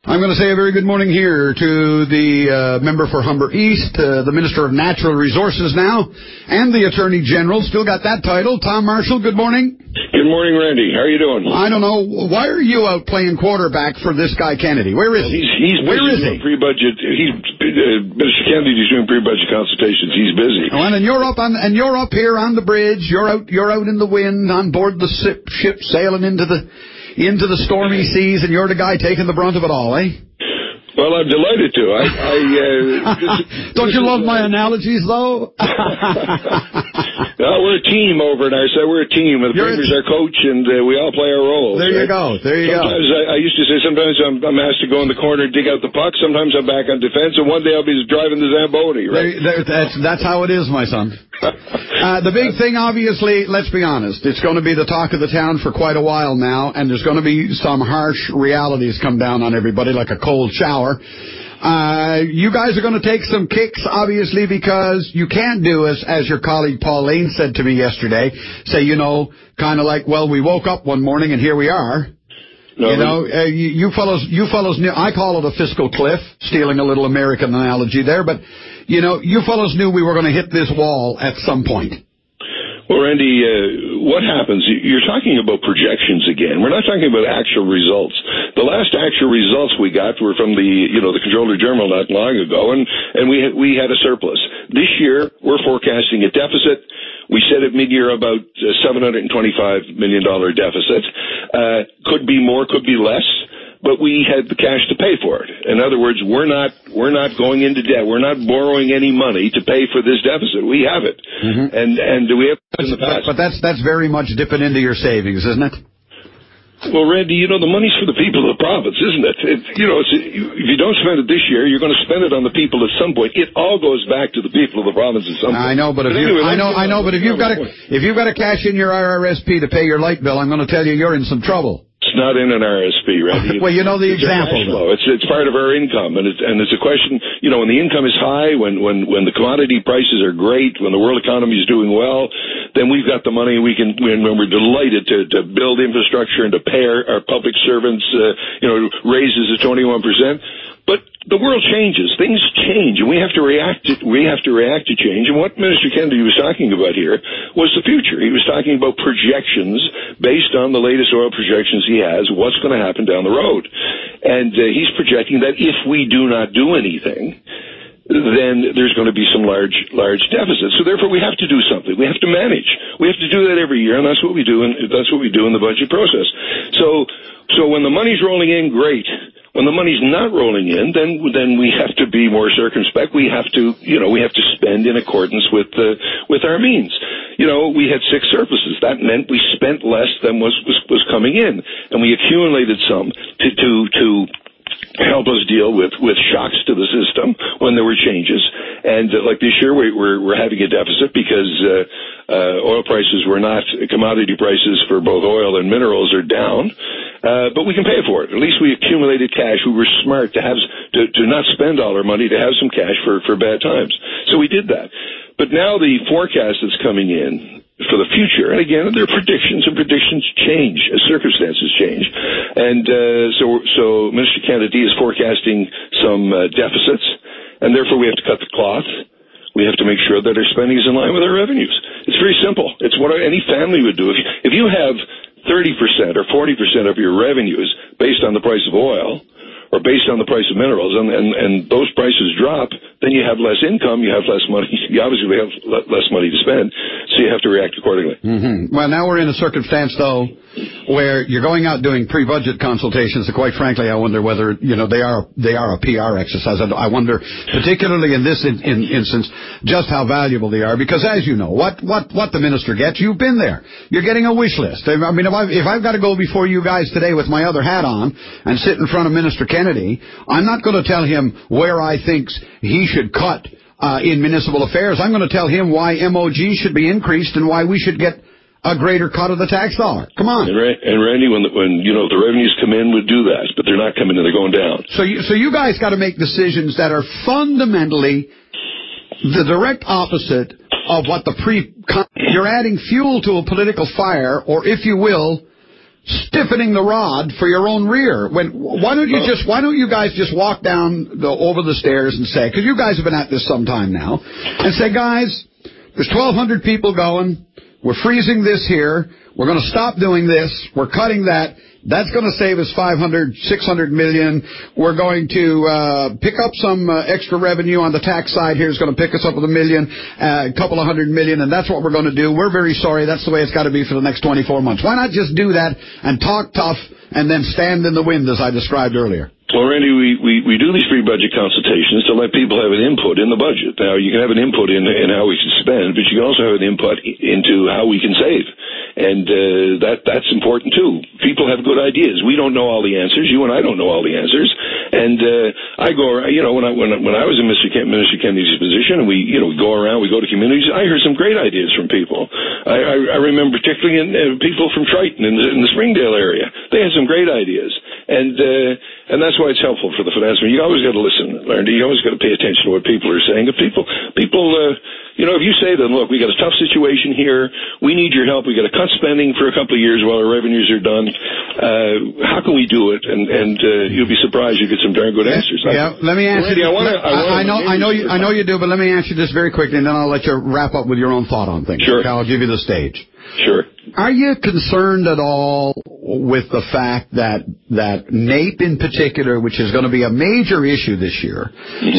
I'm going to say a very good morning here to the member for Humber East, the Minister of Natural Resources now, and the Attorney General. Still got that title. Tom Marshall, good morning. Good morning, Randy. How are you doing? I don't know. Why are you out playing quarterback for this guy Kennedy? Where is he? Where is he? Pre-budget. Mr. Kennedy's doing pre-budget consultations. He's busy. Oh, and you're up here on the bridge. You're out in the wind on board the ship sailing into the stormy seas, and you're the guy taking the brunt of it all, eh? Well, I'm delighted to. Don't you love my analogies, though? No, we're a team over in our side. We're a team. The Premier's our coach, and we all play our roles. There you go. Sometimes I used to say, sometimes I'm asked to go in the corner and dig out the puck. Sometimes I'm back on defense, and one day I'll be driving the Zamboni. Right? That's how it is, my son. The big thing, obviously, let's be honest, it's going to be the talk of the town for quite a while now, and there's going to be some harsh realities come down on everybody like a cold shower. You guys are going to take some kicks, obviously, because you can't do as your colleague Paul Lane said to me yesterday, say, kind of like, well, we woke up one morning and here we are. No, you fellows knew, I call it a fiscal cliff, stealing a little American analogy there, but, you fellows knew we were going to hit this wall at some point. Well, Randy, what happens? You're talking about projections again. We're not talking about actual results. The last actual results we got were from the Comptroller General not long ago, and we had a surplus. This year, we're forecasting a deficit. We said at mid-year about $725 million deficit. Could be more, could be less. But we had the cash to pay for it. In other words, we're not going into debt. We're not borrowing any money to pay for this deficit. We have it, and we have it in the past. But that's very much dipping into your savings, isn't it? Well, Randy, the money's for the people of the province, isn't it? If you don't spend it this year, you're going to spend it on the people at some point. It all goes back to the people of the province at some point. I know, but if you've got to cash in your RRSP to pay your light bill, I'm going to tell you you're in some trouble. It's not in an RSP, Randy. Well, the example. It's part of our income, and it's a question. When the income is high, when the commodity prices are great, when the world economy is doing well, then we've got the money. When we're delighted to build infrastructure and to pay our public servants, raises of 21%. But the world changes. Things change, and we have to react to change. And what Minister Kennedy was talking about here was the future. He was talking about projections based on the latest oil projections he has, what's going to happen down the road. And he's projecting that if we do not do anything, then there's going to be some large deficits. So therefore, we have to do something. We have to manage. We have to do that every year, and that's what we do. And that's what we do in the budget process. So when the money's rolling in, great. When the money's not rolling in, then we have to be more circumspect. We have to spend in accordance with our means. We had 6 surpluses. That meant we spent less than was coming in, and we accumulated some to help us deal with shocks to the system when there were changes. And like this year, we're having a deficit because oil prices commodity prices for both oil and minerals are down. But we can pay for it. At least we accumulated cash. We were smart to not spend all our money, to have some cash for bad times. So we did that. But now the forecast that's coming in for the future, and again, there are predictions, and predictions change as circumstances change. And so Minister Kennedy is forecasting some deficits, and therefore we have to cut the cloth. We have to make sure that our spending is in line with our revenues. It's very simple. It's what any family would do. If you have 30% or 40% of your revenues based on the price of oil or based on the price of minerals, and those prices drop, then you have less income, you have less money, you obviously have less money to spend, so you have to react accordingly. Well, now we're in a circumstance, though, where you're going out doing pre-budget consultations, and quite frankly, I wonder whether, they are a PR exercise. I wonder, particularly in this instance, just how valuable they are, because as you know, what the minister gets, you've been there. You're getting a wish list. I mean, if I've got to go before you guys today with my other hat on and sit in front of Minister Kennedy, I'm not going to tell him where I think he should cut in municipal affairs. I'm going to tell him why MOG should be increased and why we should get a greater cut of the tax dollar. Come on. And Randy, when the revenues come in, we do that, but they're not coming in; they're going down. So you guys got to make decisions that are fundamentally the direct opposite of what you're adding fuel to a political fire, or if you will, stiffening the rod for your own rear. Why don't you guys just walk down over the stairs and say, because you guys have been at this some time now, and say, guys, there's 1,200 people going. We're freezing this here. We're going to stop doing this. We're cutting that. That's going to save us $500, $600 million. We're going to pick up some extra revenue on the tax side here. It's going to pick us up with $1 million, a couple of $100 million, and that's what we're going to do. We're very sorry. That's the way it's got to be for the next 24 months. Why not just do that and talk tough and then stand in the wind, as I described earlier? Well, Randy, we do these pre-budget consultations to let people have an input in the budget. Now, you can have an input in how we can spend, but you can also have an input into how we can save. And that's important, too. People have good ideas. We don't know all the answers. You and I don't know all the answers. And I go around, when I was in Mr. Kennedy's position, and we go around, we go to communities, I heard some great ideas from people. I remember particularly in people from Triton in the Springdale area. They had some great ideas. And that's why it's helpful for the finance minister. You always got to listen, Larry. You always got to pay attention to what people are saying. If people, if you say to them, look, we got a tough situation here, we need your help, we got to cut spending for a couple of years while our revenues are done, how can we do it? And you'll be surprised you get some very good answers. Yeah, let me answer. I know you do, but let me answer this very quickly, and then I'll let you wrap up with your own thought on things. Sure. Okay, I'll give you the stage. Sure. Are you concerned at all with the fact that NAPE in particular, which is going to be a major issue this year,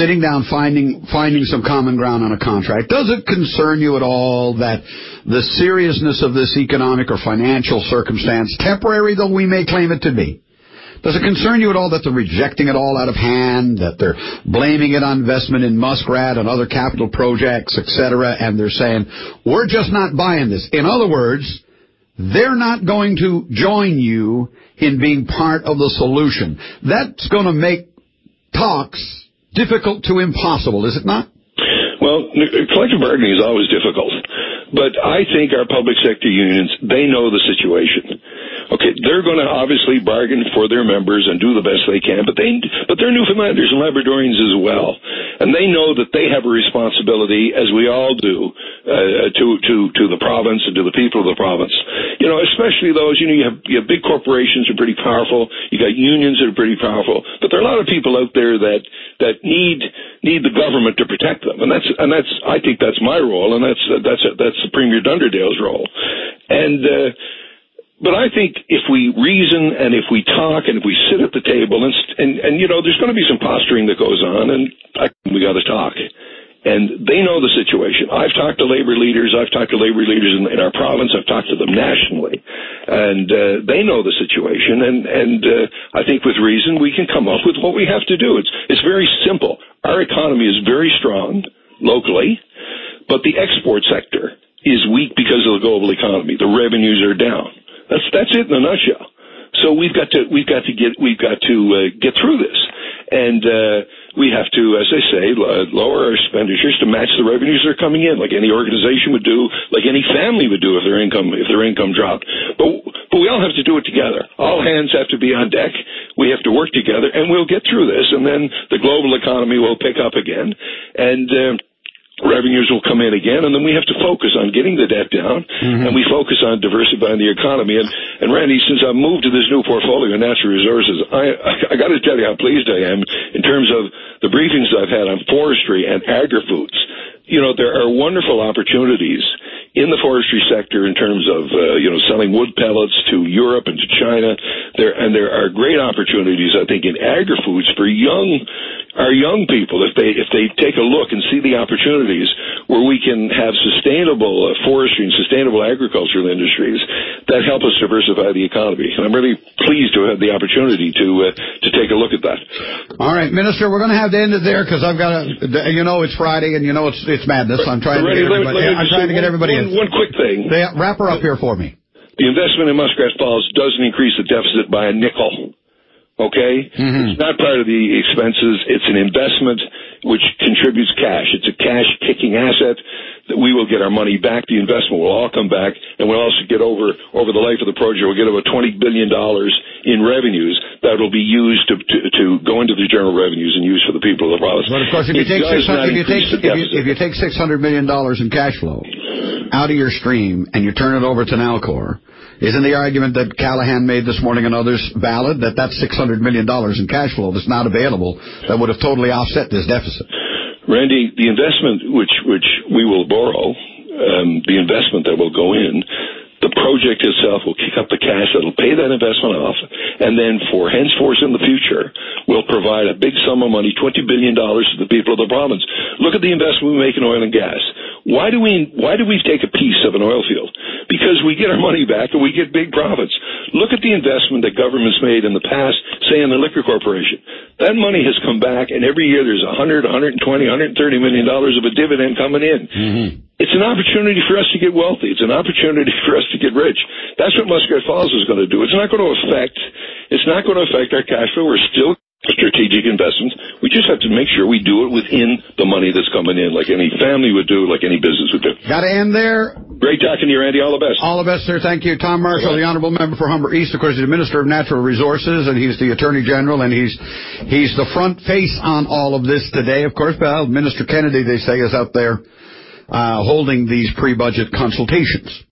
sitting down, finding some common ground on a contract, does it concern you at all that the seriousness of this economic or financial circumstance, temporary though we may claim it to be, does it concern you at all that they're rejecting it all out of hand, that they're blaming it on investment in Muskrat and other capital projects, etc., and they're saying, we're just not buying this? In other words, they're not going to join you in being part of the solution. That's going to make talks difficult to impossible, is it not? Well, collective bargaining is always difficult. But I think our public sector unions, they know the situation. Okay, they're going to obviously bargain for their members and do the best they can, but they're Newfoundlanders and Labradorians as well, and they know that they have a responsibility, as we all do, to the province and to the people of the province. Especially those. You have big corporations that are pretty powerful. You got unions that are pretty powerful, but there are a lot of people out there that need the government to protect them, and that's I think that's my role, and that's the Premier Dunderdale's role, and. But I think if we reason and if we talk and if we sit at the table and there's going to be some posturing that goes on, and we got to talk. And they know the situation. I've talked to labor leaders. I've talked to labor leaders in our province. I've talked to them nationally, and they know the situation. And I think with reason we can come up with what we have to do. It's very simple. Our economy is very strong locally, but the export sector is weak because of the global economy. The revenues are down. That's it in a nutshell. So we've got to get through this, and we have to, as I say, lower our expenditures to match the revenues that are coming in, like any organization would do, like any family would do if their income dropped. But we all have to do it together. All hands have to be on deck. We have to work together, and we'll get through this, and then the global economy will pick up again, and revenues will come in again, and then we have to focus on getting the debt down, and we focus on diversifying the economy. And Randy, since I've moved to this new portfolio of natural resources, I got to tell you how pleased I am in terms of the briefings I've had on forestry and agri-foods. There are wonderful opportunities in the forestry sector in terms of selling wood pellets to Europe and to China. There are great opportunities, I think, in agri-foods for our young people, if they take a look and see the opportunities where we can have sustainable forestry and sustainable agricultural industries that help us diversify the economy. And I'm really pleased to have the opportunity to take a look at that. All right, Minister, we're going to have to end it there because I've got it's Friday and it's madness. I'm trying to get everybody in. One quick thing. Wrap her up here for me. The investment in Muskrat Falls doesn't increase the deficit by a nickel. Okay? It's not part of the expenses. It's an investment which contributes cash. It's a cash-kicking asset that we will get our money back. The investment will all come back, and we'll also get over the life of the project, we'll get about $20 billion in revenues that will be used to go into the general revenues and use for the people of the province. But of course, if you take $600 million in cash flow out of your stream and you turn it over to Nalcor, Isn't the argument that Callahan made this morning and others valid, that that's $600 million in cash flow that's not available that would have totally offset this deficit? Randy, the investment which we will borrow, the investment that will go in, the project itself will kick up the cash that'll pay that investment off, and then for henceforth in the future, will provide a big sum of money, $20 billion to the people of the province. Look at the investment we make in oil and gas. Why do we take a piece of an oil field? Because we get our money back and we get big profits. Look at the investment that governments made in the past, say in the Liquor Corporation. That money has come back, and every year there's $100, $120, $130 million of a dividend coming in. Mm-hmm. It's an opportunity for us to get wealthy. It's an opportunity for us to get rich. That's what Muscat Falls is going to do. It's not going to affect our cash flow. We're still strategic investments. We just have to make sure we do it within the money that's coming in, like any family would do, like any business would do. Got to end there. Great talking to you, Randy. All the best. All the best, sir. Thank you. Tom Marshall, the Honourable Member for Humber East. Of course, he's the Minister of Natural Resources, and he's the Attorney General, and he's the front face on all of this today. Of course, well, Minister Kennedy, they say, is out there holding these pre-budget consultations.